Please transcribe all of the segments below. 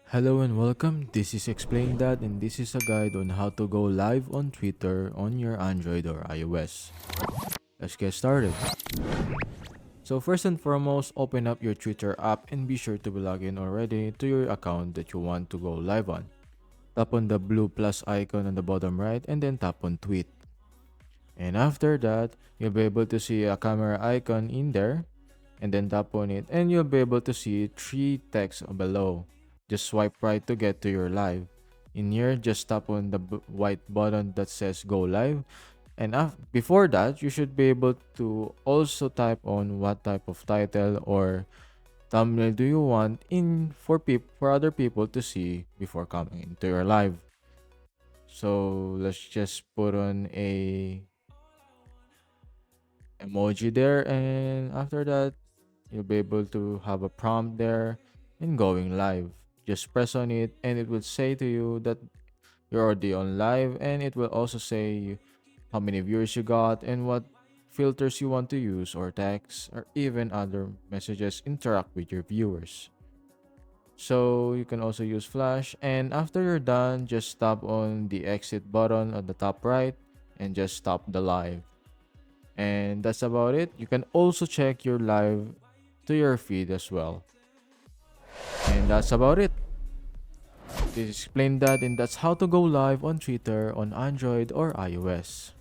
Hello and welcome. This is Explain That, and this is a guide on how to go live on Twitter on your Android or iOS. Let's get started. So first and foremost, open up your Twitter app and be sure to be logged in already to your account that you want to go live on. Tap on the blue plus icon on the bottom right and then tap on tweet. And after that, you'll be able to see a camera icon in there and then tap on it and you'll be able to see three texts below. Just swipe right to get to your live. In here, just tap on the white button that says go live. And before that, you should be able to also type on what type of title or thumbnail do you want in for other people to see before coming into your live. So let's just put on a emoji there, and after that you'll be able to have a prompt there and going live. Just press on it and it will say to you that you're already on live, and it will also say how many viewers you got and what filters you want to use or text or even other messages interact with your viewers. So you can also use flash, and after you're done, just tap on the exit button on the top right and just stop the live. And that's about it. You can also check your live to your feed as well. And that's about it. This explained that, and that's how to go live on Twitter on Android or iOS.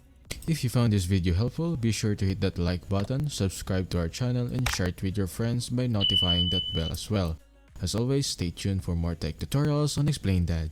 If you found this video helpful, be sure to hit that like button, subscribe to our channel, and share it with your friends by notifying that bell as well. As always, stay tuned for more tech tutorials on Explain That.